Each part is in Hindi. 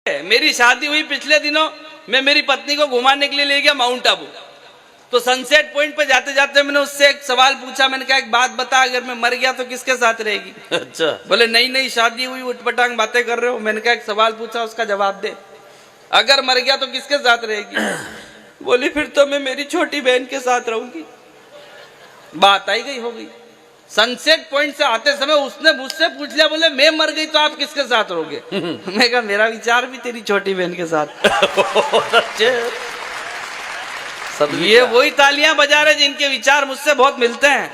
मेरी शादी हुई पिछले दिनों, मैं मेरी पत्नी को घुमाने के लिए ले गया माउंट आबू। तो सनसेट पॉइंट पे जाते जाते मैंने उससे एक सवाल पूछा। मैंने कहा एक बात बता, अगर मैं मर गया तो किसके साथ रहेगी? अच्छा। बोले नई नई शादी हुई, उठपटांग बातें कर रहे हो। मैंने कहा एक सवाल पूछा, उसका जवाब दे, अगर मर गया तो किसके साथ रहेगी? बोली फिर तो मैं मेरी छोटी बहन के साथ रहूंगी। बात आई गई हो गई। सनसेट पॉइंट से आते समय उसने मुझसे पूछ लिया, बोले मैं मर गई तो आप किसके साथ रहोगे? मैं कहा मेरा विचार भी तेरी छोटी बहन के साथ। ये वही तालियां बजा रहे जिनके विचार मुझसे बहुत मिलते हैं।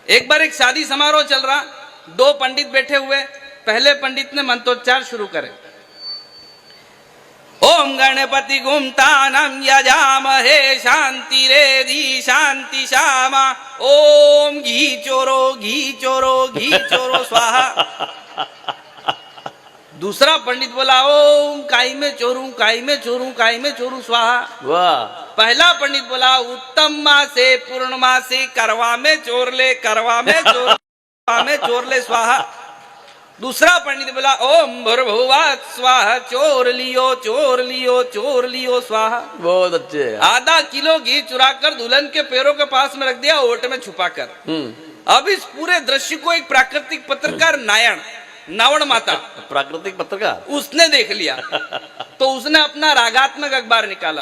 एक बार एक शादी समारोह चल रहा, दो पंडित बैठे हुए। पहले पंडित ने मंत्रोच्चार शुरू करे, ओम गणपति गुमतानम यजामहे शांति रेधि शांति श्यामा। ओम घी चोरो स्वाहा। दूसरा पंडित बोला, ओम काई में चोरू स्वाहा। वाह। पहला पंडित बोला, उत्तम माँ से पूर्णमा से करवा में चोर ले स्वाहा। दूसरा पंडित बोला, ओम भुर्भुवः स्वाहा, चोर लियो स्वाहा। बहुत अच्छे। आधा किलो घी चुरा कर दुल्हन के पैरों के पास में रख दिया, ओट में छुपा कर। अब इस पूरे दृश्य को एक प्राकृतिक पत्रकार नावण माता, प्राकृतिक पत्रकार, उसने देख लिया। तो उसने अपना रागात्मक अखबार निकाला।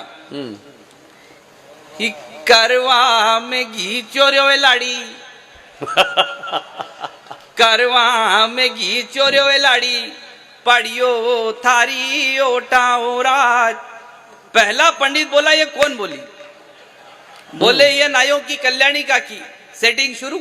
कि करवा में घी चोरे लाड़ी, करवा में घी चोरे लाड़ी, पड़ियो थारी ओटाओ राज। पहला पंडित बोला, ये कौन बोली? बोले ये नायों की कल्याणी का की। सेटिंग शुरू।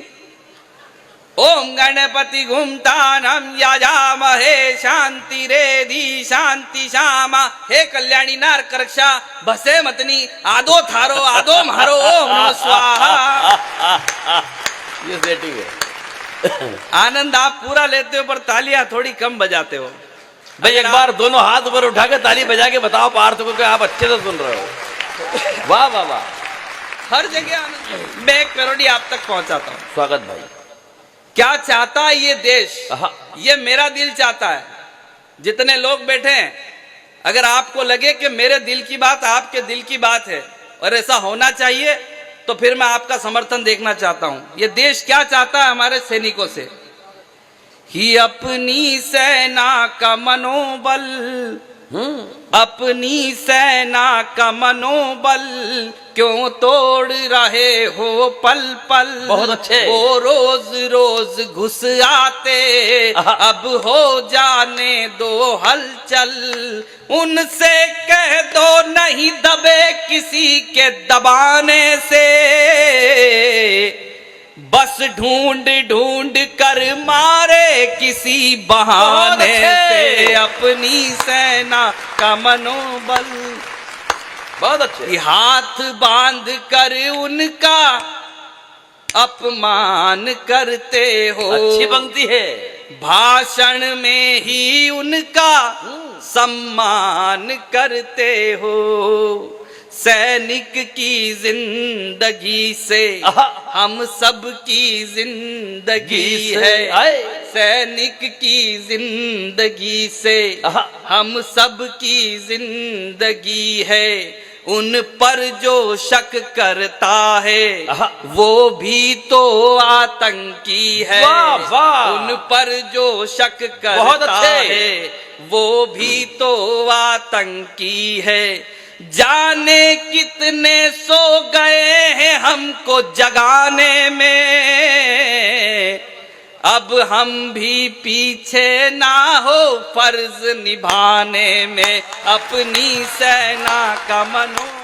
ओम गणपति घुमतानम यजामहे शांति रेधि शांति श्यामा। हे कल्याणी नार करक्षा भसे मतनी, आदो थारो आदो मारो, ओम नमः स्वाहा। ये सेटिंग है। आनंद आप पूरा लेते हो पर तालियां थोड़ी कम बजाते हो। भाई एक बार दोनों हाथ ऊपर उठा के ताली बजा के बताओ पार्थ को कि आप अच्छे से सुन रहे हो। वाह वाह वाह। हर जगह आनंद। मैं एक पेरोडी आप तक पहुंचाता हूँ। स्वागत भाई। क्या चाहता है ये देश, ये मेरा दिल चाहता है। जितने लोग बैठे हैं, अगर आपको लगे कि मेरे दिल की बात आपके दिल की बात है और ऐसा होना चाहिए, तो फिर मैं आपका समर्थन देखना चाहता हूं। ये देश क्या चाहता है हमारे सैनिकों से? ही अपनी सेना का मनोबल, अपनी सेना का मनोबल क्यों तोड़ रहे हो पल पल? बहुत अच्छे। वो रोज रोज घुस आते, अब हो जाने दो हलचल। उनसे कह दो नहीं दबे किसी के दबाने से, बस ढूंढ ढूंढ कर मारे किसी बहाने से अपनी सेना का मनोबल। बहुत अच्छे। हाथ बांध कर उनका अपमान करते हो। अच्छी पंक्ति है। भाषण में ही उनका सम्मान करते हो। सैनिक की जिंदगी से हम सब की जिंदगी है। सैनिक की जिंदगी से हम सब की जिंदगी है। उन पर जो शक करता है वो भी तो आतंकी है। वाह वाह। उन पर जो शक करता है वो भी तो आतंकी है। जाने कितने सो गए हैं हमको जगाने में, अब हम भी पीछे ना हो फर्ज निभाने में। अपनी सेना का मनोबल।